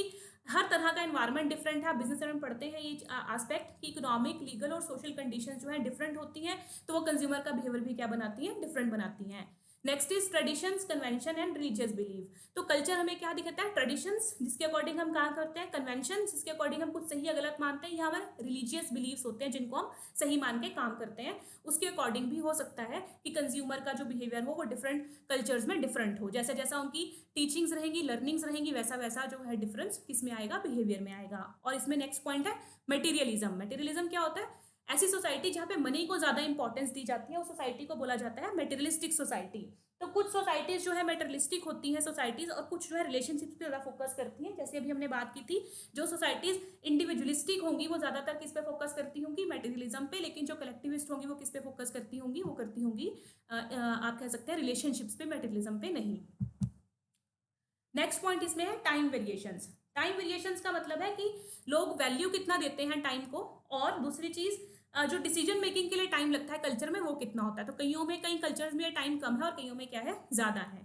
हर तरह का एनवायरनमेंट डिफरेंट है, आप बिजनेस में पढ़ते हैं ये एस्पेक्ट कि इकोनॉमिक, लीगल और सोशल कंडीशंस जो है डिफरेंट होती हैं, तो वो कंज्यूमर का बिहेवियर भी क्या बनाती है, डिफरेंट बनाती हैं। Next is traditions, convention and religious belief. तो कल्चर हमें क्या दिखाता है, ट्रेडिशंस जिसके अकॉर्डिंग हम कहाँ करते हैं, कन्वेंशन जिसके अकॉर्डिंग हम कुछ सही या गलत मानते हैं, या हमारे रिलीजियस बिलीव्स होते हैं जिनको हम सही मान के काम करते हैं। उसके अकॉर्डिंग भी हो सकता है कि कंज्यूमर का जो बिहेवियर हो वो डिफरेंट कल्चर्स में डिफरेंट हो। जैसा जैसा उनकी टीचिंग्स रहेंगी, लर्निंग्स रहेंगी, वैसा वैसा जो है डिफरेंस किस में आएगा, बिहेवियर में आएगा। और इसमें नेक्स्ट पॉइंट है मटेरियलिज्म। मटेरियलिज्म क्या होता है, ऐसी सोसाइटी जहाँ पे मनी को ज़्यादा इंपॉर्टेंस दी जाती है उस सोसाइटी को बोला जाता है मटेरियलिस्टिक सोसाइटी। तो कुछ सोसाइटीज जो है मटेरियलिस्टिक होती हैं सोसाइटीज, और कुछ जो है रिलेशनशिप पे ज़्यादा फोकस करती हैं। जैसे अभी हमने बात की थी, जो सोसाइटीज इंडिविजुअलिस्टिक होंगी वो ज़्यादातर किस पे फोकस करती होंगी, मटेरियलिज्म पे, लेकिन जो कलेक्टिविस्ट होंगी वो किस पे फोकस करती होंगी, वो करती होंगी आप कह सकते हैं रिलेशनशिप्स पे, मटेरियलिज्म पे नहीं। नेक्स्ट पॉइंट इसमें है टाइम वेरिएशंस। टाइम वेरिएशंस का मतलब है कि लोग वैल्यू कितना देते हैं टाइम को, और दूसरी चीज जो डिसीजन मेकिंग के लिए टाइम लगता है कल्चर में वो कितना होता है। तो कईयों में, कई कल्चर्स में टाइम कम है और कईयों में क्या है, ज्यादा है।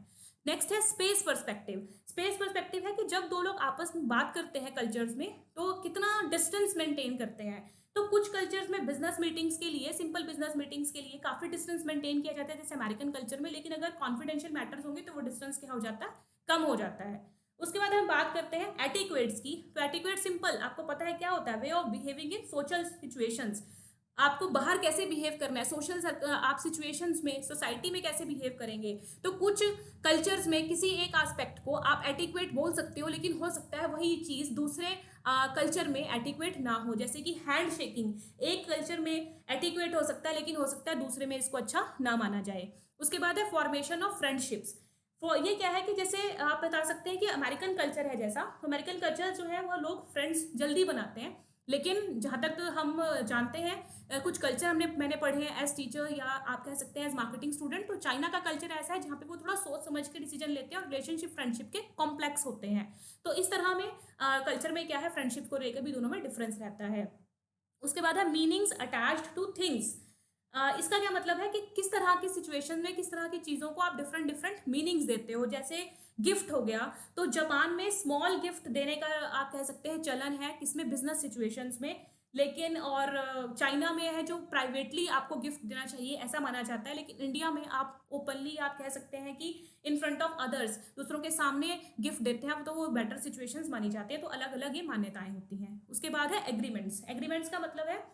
नेक्स्ट है स्पेस पर्सपेक्टिव। स्पेस पर्सपेक्टिव है कि जब दो लोग आपस में बात करते हैं कल्चर्स में तो कितना डिस्टेंस मेंटेन करते हैं। तो कुछ कल्चर्स में बिजनेस मीटिंग्स के लिए, सिंपल बिजनेस मीटिंग्स के लिए काफी डिस्टेंस मेंटेन किया जाता है, जैसे अमेरिकन कल्चर में, लेकिन अगर कॉन्फिडेंशियल मैटर्स होंगे तो वो डिस्टेंस क्या हो जाता है, कम हो जाता है। उसके बाद हम बात करते हैं एटिक्वेट्स की। तो एटिक्वेट सिंपल आपको पता है क्या होता है, way of behaving in social situations. आपको बाहर कैसे बिहेव करना है, सोशल आप सिचुएशंस में, सोसाइटी में कैसे बिहेव करेंगे। तो कुछ कल्चर्स में किसी एक एस्पेक्ट को आप एटिक्वेट बोल सकते हो, लेकिन हो सकता है वही चीज़ दूसरे कल्चर में एटिक्वेट ना हो। जैसे कि हैंड शेकिंग एक कल्चर में एटिक्वेट हो सकता है, लेकिन हो सकता है दूसरे में इसको अच्छा ना माना जाए। उसके बाद है फॉर्मेशन ऑफ फ्रेंडशिप्स। ये क्या है कि जैसे आप बता सकते हैं कि अमेरिकन कल्चर है जैसा, तो अमेरिकन कल्चर जो है वो लोग फ्रेंड्स जल्दी बनाते हैं, लेकिन जहाँ तक हम जानते हैं कुछ कल्चर मैंने पढ़े हैं एज टीचर या आप कह सकते हैं एज मार्केटिंग स्टूडेंट, तो चाइना का कल्चर ऐसा है जहाँ पे वो थोड़ा सोच समझ के डिसीजन लेते हैं और रिलेशनशिप फ्रेंडशिप के कॉम्प्लेक्स होते हैं। तो इस तरह में कल्चर में क्या है, फ्रेंडशिप को लेकर भी दोनों में डिफरेंस रहता है। उसके बाद है मीनिंग्स अटैच्ड टू थिंग्स। इसका क्या मतलब है कि किस तरह की सिचुएशन में किस तरह की चीज़ों को आप डिफरेंट डिफरेंट मीनिंग्स देते हो। जैसे गिफ्ट हो गया, तो जापान में स्मॉल गिफ्ट देने का आप कह सकते हैं चलन है, किसमें, बिजनेस सिचुएशंस में, लेकिन और चाइना में है जो प्राइवेटली आपको गिफ्ट देना चाहिए ऐसा माना जाता है, लेकिन इंडिया में आप ओपनली आप कह सकते हैं कि इन फ्रंट ऑफ अदर्स, दूसरों के सामने गिफ्ट देते हैं तो वो बेटर सिचुएशंस मानी जाती है। तो अलग अलग ये मान्यताएं होती हैं। उसके बाद है एग्रीमेंट्स। एग्रीमेंट्स का मतलब है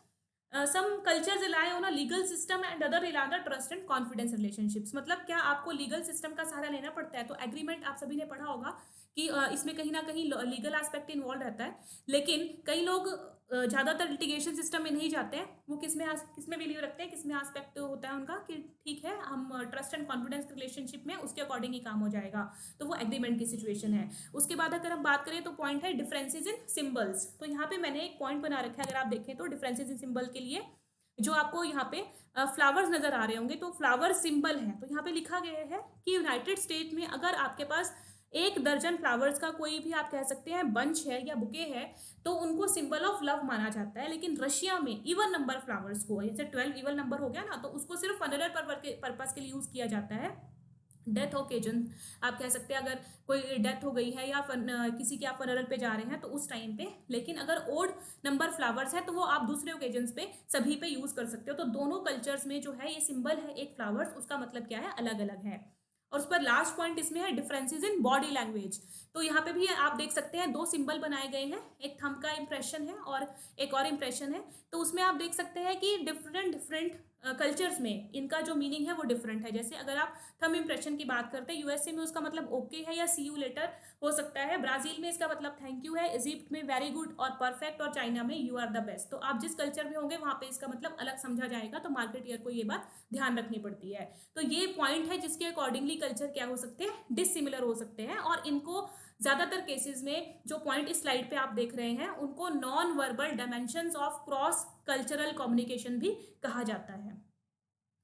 some cultures rely on a legal system and other rely on the trust and confidence relationships। मतलब क्या आपको लीगल सिस्टम का सहारा लेना पड़ता है। तो एग्रीमेंट आप सभी ने पढ़ा होगा कि इसमें कहीं ना कहीं लीगल एस्पेक्ट इन्वॉल्व रहता है, लेकिन कई लोग ज़्यादातर लिटिगेशन सिस्टम में नहीं जाते हैं, वो किस में बिलीव रखते हैं, किस में एस्पेक्ट होता है उनका कि ठीक है हम ट्रस्ट एंड कॉन्फिडेंस रिलेशनशिप में उसके अकॉर्डिंग ही काम हो जाएगा, तो वो एग्रीमेंट की सिचुएशन है। उसके बाद अगर हम बात करें तो पॉइंट है डिफरेंसेज इन सिंबल्स। तो यहाँ पे मैंने एक पॉइंट बना रखा है, अगर आप देखें तो डिफरेंसेज इन सिंबल के लिए जो आपको यहाँ पे फ्लावर्स नजर आ रहे होंगे, तो फ्लावर सिंबल है, तो यहाँ पे लिखा गया है कि यूनाइटेड स्टेट में अगर आपके पास 1 दर्जन फ्लावर्स का कोई भी आप कह सकते हैं बंच है या बुके है, तो उनको सिंबल ऑफ लव माना जाता है। लेकिन रशिया में इवन नंबर फ्लावर्स को, जैसे 12 इवन नंबर हो गया ना, तो उसको सिर्फ फनरल पर्पस के लिए यूज किया जाता है। डेथ ओकेजन आप कह सकते हैं, अगर कोई डेथ हो गई है या किसी के आप फनरल पे जा रहे हैं तो उस टाइम पे। लेकिन अगर ओड नंबर फ्लावर्स है तो वो आप दूसरे ओकेजन्स पे सभी पे यूज कर सकते हो। तो दोनों कल्चर्स में जो है ये सिंबल है एक फ्लावर्स, उसका मतलब क्या है, अलग अलग है। और उस पर लास्ट पॉइंट इसमें है डिफरेंसेस इन बॉडी लैंग्वेज। तो यहाँ पे भी आप देख सकते हैं 2 सिंबल बनाए गए हैं, एक थंब का इंप्रेशन है और एक और इंप्रेशन है। तो उसमें आप देख सकते हैं कि डिफरेंट कल्चर्स में इनका जो मीनिंग है वो डिफरेंट है। जैसे अगर आप थंब इंप्रेशन की बात करते हैं, यूएसए में उसका मतलब ओके है या सी यू लेटर हो सकता है, ब्राजील में इसका मतलब थैंक यू है, इजिप्ट में वेरी गुड और परफेक्ट, और चाइना में यू आर द बेस्ट। तो आप जिस कल्चर में होंगे वहां पे इसका मतलब अलग समझा जाएगा, तो मार्केटियर को ये बात ध्यान रखनी पड़ती है। तो ये पॉइंट है जिसके अकॉर्डिंगली कल्चर क्या हो सकते हैं, डिसिमिलर हो सकते हैं। और इनको ज्यादातर केसेस में जो पॉइंट इस स्लाइड पे आप देख रहे हैं उनको non verbal dimensions of cross cultural communication भी कहा जाता है।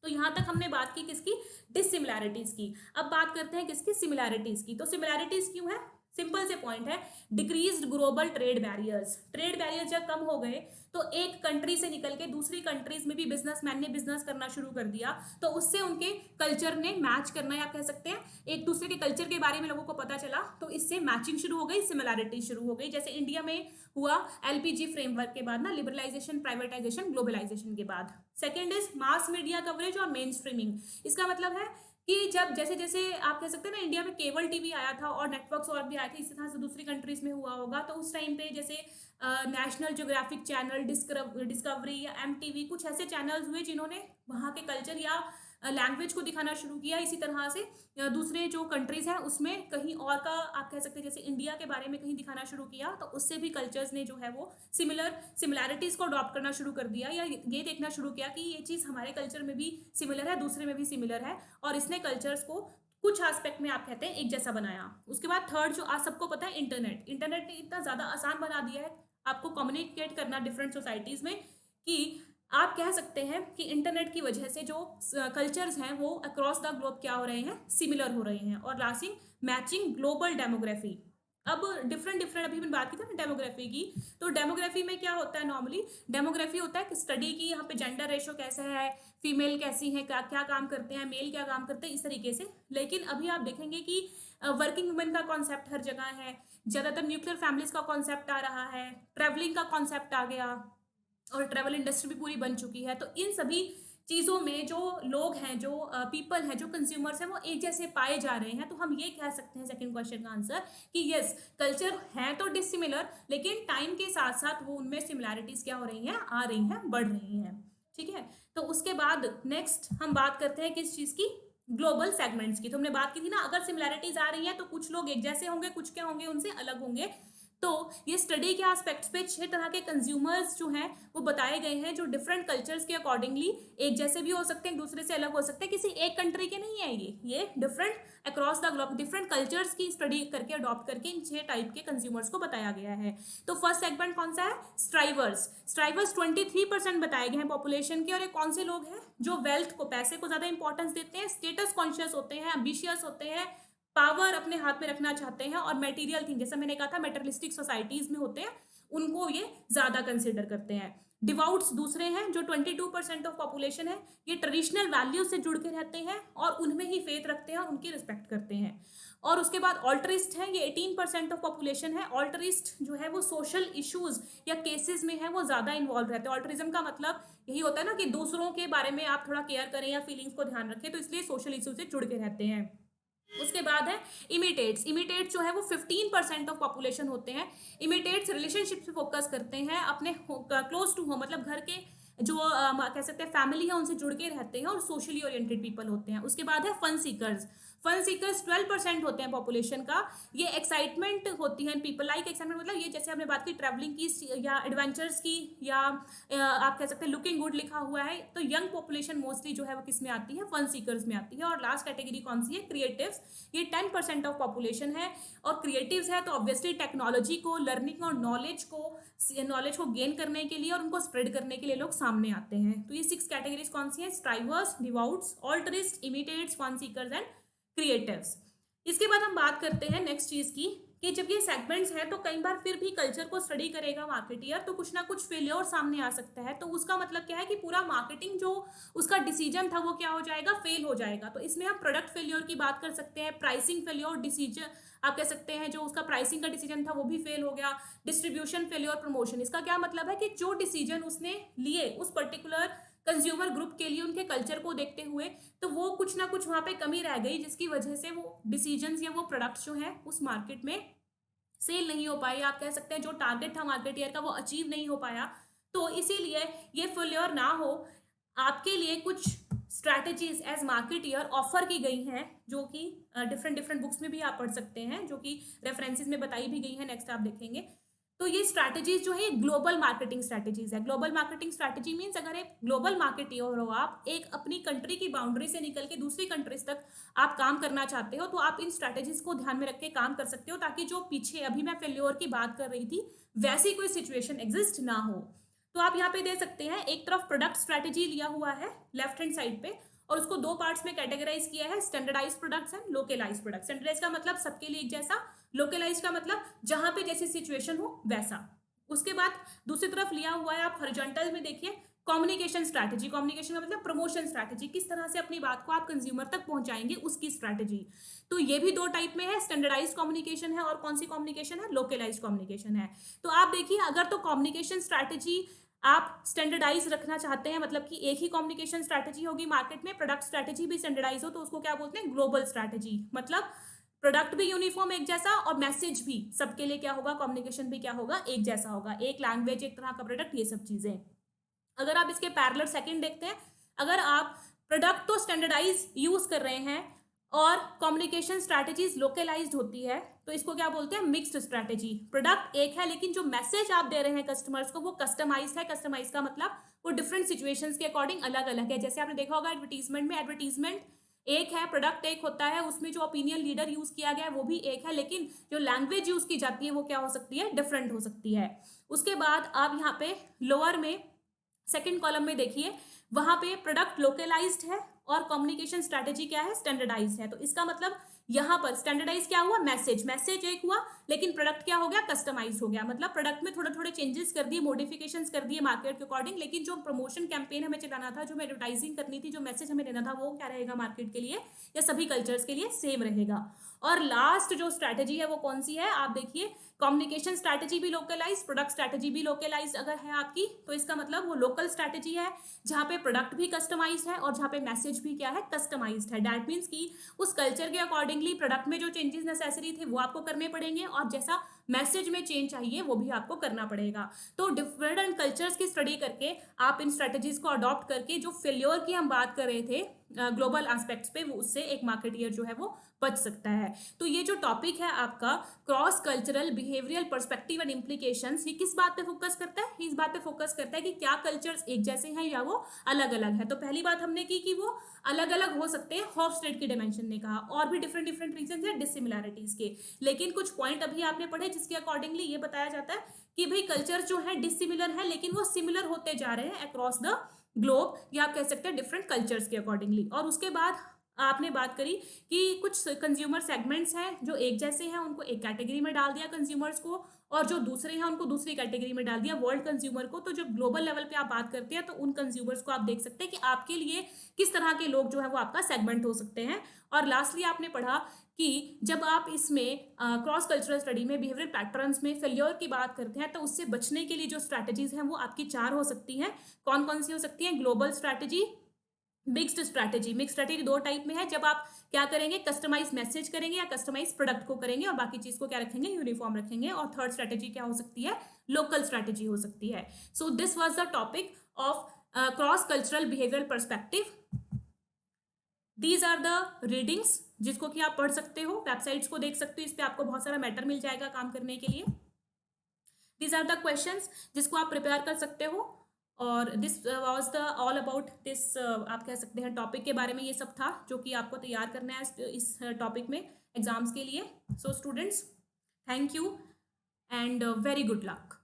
तो यहां तक हमने बात की किसकी, डिसिमिलैरिटीज की। अब बात करते हैं किसकी, सिमिलैरिटीज की। तो सिमिलैरिटीज क्यों है, सिंपल से पॉइंट है, decreased global trade barriers. Trade barriers जब कम हो गए तो एक कंट्री से निकल के दूसरी कंट्रीज में भी बिजनेसमैन ने बिजनेस करना शुरू कर दिया, तो उससे उनके कल्चर ने मैच करना, या कह सकते हैं एक दूसरे के कल्चर के बारे में लोगों को पता चला, तो इससे मैचिंग शुरू हो गई, सिमिलैरिटी शुरू हो गई। जैसे इंडिया में हुआ एलपीजी फ्रेमवर्क के बाद ना, लिबरलाइजेशन, प्राइवेटाइजेशन, ग्लोबलाइजेशन के बाद। Second is mass media coverage और मेन स्ट्रीमिंग। इसका मतलब है कि जब जैसे जैसे आप कह सकते हैं ना, इंडिया में केबल टीवी आया था और नेटवर्क्स और भी आए थे, इसी तरह से दूसरी कंट्रीज में हुआ होगा, तो उस टाइम पे जैसे नेशनल ज्योग्राफिक चैनल, डिस्कवरी या एमटीवी, कुछ ऐसे चैनल्स हुए जिन्होंने वहाँ के कल्चर या लैंग्वेज को दिखाना शुरू किया। इसी तरह से दूसरे जो कंट्रीज हैं उसमें कहीं और का आप कह सकते हैं, जैसे इंडिया के बारे में कहीं दिखाना शुरू किया, तो उससे भी कल्चर्स ने जो है वो सिमिलैरिटीज को अडॉप्ट करना शुरू कर दिया, या ये देखना शुरू किया कि ये चीज़ हमारे कल्चर में भी सिमिलर है, दूसरे में भी सिमिलर है, और इसने कल्चर्स को कुछ एस्पेक्ट में आप कहते हैं एक जैसा बनाया। उसके बाद थर्ड जो आज सबको पता है, इंटरनेट। इंटरनेट ने इतना ज़्यादा आसान बना दिया है आपको कम्युनिकेट करना डिफरेंट सोसाइटीज़ में, कि आप कह सकते हैं कि इंटरनेट की वजह से जो कल्चर्स हैं वो अक्रॉस द ग्लोब क्या हो रहे हैं, सिमिलर हो रहे हैं। और लास्टिंग, मैचिंग ग्लोबल डेमोग्राफी। अब डिफरेंट अभी मैंने बात की थी ना डेमोग्राफी की, तो डेमोग्राफी में क्या होता है, नॉर्मली डेमोग्राफी होता है कि स्टडी की यहाँ पे जेंडर रेशो कैसा है, फीमेल कैसी है, क्या क्या काम करते हैं, मेल क्या काम करते हैं, इस तरीके से। लेकिन अभी आप देखेंगे कि वर्किंग वुमेन का कॉन्सेप्ट हर जगह है, ज़्यादातर न्यूक्लियर फैमिलीज का कॉन्सेप्ट आ रहा है, ट्रैवलिंग का कॉन्सेप्ट आ गया, और ट्रैवल इंडस्ट्री भी पूरी बन चुकी है। तो इन सभी चीज़ों में जो लोग हैं, जो पीपल हैं, जो कंज्यूमर्स हैं, वो एक जैसे पाए जा रहे हैं। तो हम ये कह सकते हैं सेकंड क्वेश्चन का आंसर कि यस, कल्चर है तो डिसिमिलर, लेकिन टाइम के साथ साथ वो उनमें सिमिलैरिटीज क्या हो रही हैं, आ रही हैं, बढ़ रही हैं। ठीक है, तो उसके बाद नेक्स्ट हम बात करते हैं किस चीज़ की, ग्लोबल सेगमेंट्स की। तो हमने बात की थी ना, अगर सिमिलैरिटीज आ रही हैं तो कुछ लोग एक जैसे होंगे, कुछ क्या होंगे, उनसे अलग होंगे। तो ये स्टडी के एस्पेक्ट्स पे 6 तरह के कंज्यूमर्स जो हैं वो बताए गए हैं, जो डिफरेंट कल्चर्स के अकॉर्डिंगली एक जैसे भी हो सकते हैं, दूसरे से अलग हो सकते हैं, किसी एक कंट्री के नहीं है ये different across the globe, different cultures की स्टडी करके अडॉप्ट करके इन 6 टाइप के कंज्यूमर्स को बताया गया है। तो फर्स्ट सेगमेंट कौन सा है, स्ट्राइवर्स। स्ट्राइवर्स 23% बताए गए हैं पॉपुलेशन के, और ये कौन से लोग हैं, जो वेल्थ को, पैसे को ज्यादा इंपॉर्टेंस देते हैं, स्टेटस कॉन्शियस होते हैं, एम्बिशियस होते हैं, पावर अपने हाथ में रखना चाहते हैं, और मटेरियल थिंग, जैसा मैंने कहा था मेटेरियलिस्टिक सोसाइटीज में होते हैं, उनको ये ज्यादा कंसिडर करते हैं। डिवाउट्स दूसरे हैं, जो 22% ऑफ पॉपुलेशन है, ये ट्रेडिशनल वैल्यूज से जुड़ के रहते हैं और उनमें ही फेथ रखते हैं और उनकी रिस्पेक्ट करते हैं। और उसके बाद ऑल्टरिस्ट है, ये 18% ऑफ पॉपुलेशन है। ऑल्टरिस्ट जो है वो सोशल इश्यूज या केसेस में है वो ज्यादा इन्वॉल्व रहते हैं। ऑल्टरिज्म का मतलब यही होता है ना कि दूसरों के बारे में आप थोड़ा केयर करें या फीलिंग्स को ध्यान रखें, तो इसलिए सोशल इश्यूज से जुड़ के रहते हैं। उसके बाद है इमिटेट्स। इमिटेट्स जो है वो 15% ऑफ पॉपुलेशन होते हैं। इमिटेट्स रिलेशनशिप पे फोकस करते हैं, अपने क्लोज टू होम मतलब घर के जो कह सकते हैं फैमिली है उनसे जुड़ के रहते हैं, और सोशली ओरिएंटेड पीपल होते हैं। उसके बाद है फन सीकर्स। फन सीकर्स 12% होते हैं पॉपुलेशन का। ये एक्साइटमेंट होती है, पीपल लाइक एक्साइटमेंट, मतलब ये जैसे हमने बात की ट्रैवलिंग की या एडवेंचर्स की या आप कह सकते हैं लुकिंग गुड लिखा हुआ है, तो यंग पॉपुलेशन मोस्टली जो है वो किस में आती है, फन सीकर्स में आती है। और लास्ट कैटेगरी कौन सी है, क्रिएटिव्स, ये 10% ऑफ पॉपुलेशन है। और क्रिएटिव्स है तो ऑब्वियसली टेक्नोलॉजी को, लर्निंग और नॉलेज को गेन करने के लिए और उनको स्प्रेड करने के लिए लोग सामने आते हैं। तो ये 6 कैटेगरीज कौन सी है, strivers, devouts, altruists, imitates, fun seekers and creatives. इसके बाद हम बात करते हैं नेक्स्ट चीज की कि जब ये सेगमेंट्स हैं तो कई बार फिर भी कल्चर को स्टडी करेगा मार्केटियर तो कुछ ना कुछ फेलियर सामने आ सकता है। तो उसका मतलब क्या है कि पूरा मार्केटिंग जो उसका डिसीजन था वो क्या हो जाएगा, फेल हो जाएगा। तो इसमें हम प्रोडक्ट फेलियर की बात कर सकते हैं, प्राइसिंग फेलियर, डिसीजन आप कह सकते हैं जो उसका प्राइसिंग का डिसीजन था वो भी फेल हो गया, डिस्ट्रीब्यूशन फेलियर, प्रमोशन। इसका क्या मतलब है कि जो डिसीजन उसने लिए उस पर्टिकुलर कंज्यूमर ग्रुप के लिए उनके कल्चर को देखते हुए, तो वो कुछ ना कुछ वहां पे कमी रह गई जिसकी वजह से वो डिसीजंस या वो प्रोडक्ट्स जो है उस मार्केट में सेल नहीं हो पाई। आप कह सकते हैं जो टारगेट था मार्केट ईयर का वो अचीव नहीं हो पाया। तो इसीलिए ये फेल्योर ना हो, आपके लिए कुछ strategies as marketer offer की गई हैं जो कि डिफरेंट डिफरेंट बुक्स में भी आप पढ़ सकते हैं, जो कि रेफरेंसेस में बताई भी गई है, नेक्स्ट आप देखेंगे। तो ये स्ट्रैटेजीज जो है ग्लोबल मार्केटिंग स्ट्रैटेजीज है। ग्लोबल मार्केटिंग स्ट्रैटेजी मीन्स अगर एक ग्लोबल मार्केटियर हो, आप एक अपनी कंट्री की बाउंड्री से निकल के दूसरी कंट्रीज तक आप काम करना चाहते हो, तो आप इन स्ट्रैटेजीज को ध्यान में रख के काम कर सकते हो ताकि जो पीछे अभी मैं फेल्योर की बात कर रही थी वैसी कोई सिचुएशन एग्जिस्ट ना हो। तो आप यहाँ पे दे सकते हैं, एक तरफ प्रोडक्ट स्ट्रैटेजी लिया हुआ है लेफ्ट हैंड साइड पे, और उसको दो पार्ट्स में कैटेगराइज किया है, standardise products and localise products. Standardise का मतलब सबके लिए एक जैसा, लोकलाइज का मतलब जहां पे जैसी सिचुएशन हो वैसा। उसके बाद दूसरी तरफ लिया हुआ है आप हॉरिजॉन्टल में देखिए, कम्युनिकेशन स्ट्रैटेजी। कम्युनिकेशन का मतलब प्रमोशन स्ट्रैटेजी, किस तरह से अपनी बात को आप कंज्यूमर तक पहुंचाएंगे उसकी स्ट्रैटेजी। तो ये भी दो टाइप में है, स्टैंडर्डाइज कम्युनिकेशन है और कौन सी कम्युनिकेशन है, लोकलाइज कम्युनिकेशन है। तो आप देखिए, अगर तो कम्युनिकेशन स्ट्रैटेजी आप स्टैंडर्डाइज रखना चाहते हैं, मतलब कि एक ही कम्युनिकेशन स्ट्रैटेजी होगी मार्केट में, प्रोडक्ट स्ट्रैटेजी भी स्टैंडर्डाइज हो, तो उसको क्या बोलते हैं, ग्लोबल स्ट्रैटेजी। मतलब प्रोडक्ट भी यूनिफॉर्म एक जैसा और मैसेज भी सबके लिए क्या होगा, कम्युनिकेशन भी क्या होगा, एक जैसा होगा, एक लैंग्वेज, एक तरह का प्रोडक्ट, ये सब चीजें। अगर आप इसके पैरेलल सेकंड देखते हैं, अगर आप प्रोडक्ट तो स्टैंडर्डाइज यूज कर रहे हैं और कम्युनिकेशन स्ट्रैटेजीज लोकलाइज्ड होती है, तो इसको क्या बोलते हैं, मिक्स्ड स्ट्रैटेजी। प्रोडक्ट एक है लेकिन जो मैसेज आप दे रहे हैं कस्टमर्स को वो कस्टमाइज्ड है। कस्टमाइज का मतलब वो डिफरेंट सिचुएशंस के अकॉर्डिंग अलग अलग है। जैसे आपने देखा होगा एडवर्टीजमेंट में, एडवर्टीजमेंट एक है, प्रोडक्ट एक होता है, उसमें जो ओपिनियन लीडर यूज किया गया है वो भी एक है, लेकिन जो लैंग्वेज यूज की जाती है वो क्या हो सकती है, डिफरेंट हो सकती है। उसके बाद आप यहाँ पे लोअर में सेकंड कॉलम में देखिए, वहां पे प्रोडक्ट लोकलाइज्ड है और कम्युनिकेशन स्ट्रैटेजी क्या है, स्टैंडर्डाइज्ड है। तो इसका मतलब यहां पर स्टैंडर्डाइज क्या हुआ, मैसेज एक हुआ, लेकिन प्रोडक्ट क्या हो गया, कस्टमाइज हो गया। मतलब प्रोडक्ट में थोड़े थोड़े चेंजेस कर दिए, मॉडिफिकेशंस कर दिए मार्केट के अकॉर्डिंग, लेकिन जो प्रमोशन कैंपेन हमें चलाना था, जो एडवर्टाइजिंग करनी थी, जो मैसेज हमें देना था, वो क्या रहेगा मार्केट के लिए या सभी कल्चर्स के लिए सेम रहेगा। और लास्ट जो स्ट्रैटेजी है वो कौन सी है, आप देखिए, कम्युनिकेशन स्ट्रैटेजी भी लोकलाइज, प्रोडक्ट स्ट्रैटेजी भी लोकलाइज अगर है आपकी, तो इसका मतलब वो लोकल स्ट्रैटेजी है जहां पे प्रोडक्ट भी कस्टमाइज्ड है और जहां पे मैसेज भी क्या है, कस्टमाइज्ड है। दैट मीन्स कि उस कल्चर के अकॉर्डिंगली प्रोडक्ट में जो चेंजेस नेसेसरी थे वो आपको करने पड़ेंगे और जैसा मैसेज में चेंज चाहिए वो भी आपको करना पड़ेगा। तो डिफरेंट कल्चर्स की स्टडी करके आप इन स्ट्रेटेजीज को अडॉप्ट करके जो फेल्योर की हम बात कर रहे थे ग्लोबल एस्पेक्ट्स पे, वो उससे एक मार्केटियर जो है वो बच सकता है। तो ये जो टॉपिक है आपका cross cultural behavioural perspective and implications, ये किस बात पे फोकस करता है, इस बात पे फोकस करता है कि क्या कल्चर्स एक जैसे हैं या वो अलग अलग है। तो पहली बात हमने की कि वो अलग अलग हो सकते हैं, हॉफस्टेड की डायमेंशन ने कहा, और भी डिफरेंट डिफरेंट रीजन है डिसिमिलैरिटीज के। लेकिन कुछ पॉइंट अभी आपने पढ़े जिसके अकॉर्डिंगली ये बताया जाता है कि भाई कल्चर जो है डिसिमिलर है लेकिन वो सिमिलर होते जा रहे हैं अक्रॉस द ग्लोब, या आप कह सकते हैं डिफरेंट कल्चर्स के अकॉर्डिंगली। और उसके बाद आपने बात करी कि कुछ कंज्यूमर सेगमेंट्स हैं जो एक जैसे हैं, उनको एक कैटेगरी में डाल दिया कंज्यूमर्स को, और जो दूसरे हैं उनको दूसरी कैटेगरी में डाल दिया वर्ल्ड कंज्यूमर को। तो जब ग्लोबल लेवल पे आप बात करते हैं तो उन कंज्यूमर्स को आप देख सकते हैं कि आपके लिए किस तरह के लोग जो है वो आपका सेगमेंट हो सकते हैं। और लास्टली आपने पढ़ा कि जब आप इसमें क्रॉस कल्चरल स्टडी में बिहेवियरल पैटर्न्स में फेल्योर की बात करते हैं तो उससे बचने के लिए जो स्ट्रैटेजीज हैं वो आपकी 4 हो सकती हैं। कौन कौन सी हो सकती हैं, global strategy, mixed strategy. Mix strategy 2 type में है, जब आप क्या करेंगे, कस्टमाइज मैसेज करेंगे या कस्टमाइज प्रोडक्ट को करेंगे और बाकी चीज को क्या रखेंगे, यूनिफॉर्म रखेंगे। और थर्ड स्ट्रैटेजी क्या हो सकती है, लोकल स्ट्रैटेजी हो सकती है। So this was the topic of cross cultural behavioural perspective. These are the readings जिसको कि आप पढ़ सकते हो, वेबसाइट्स को देख सकते हो, इस पर आपको बहुत सारा मैटर मिल जाएगा काम करने के लिए। दीज आर द क्वेश्चंस जिसको आप प्रिपेयर कर सकते हो। और this was the all about this, आप कह सकते हैं टॉपिक के बारे में ये सब था जो कि आपको तैयार करना है इस टॉपिक में एग्जाम्स के लिए। So students, thank you and very good luck.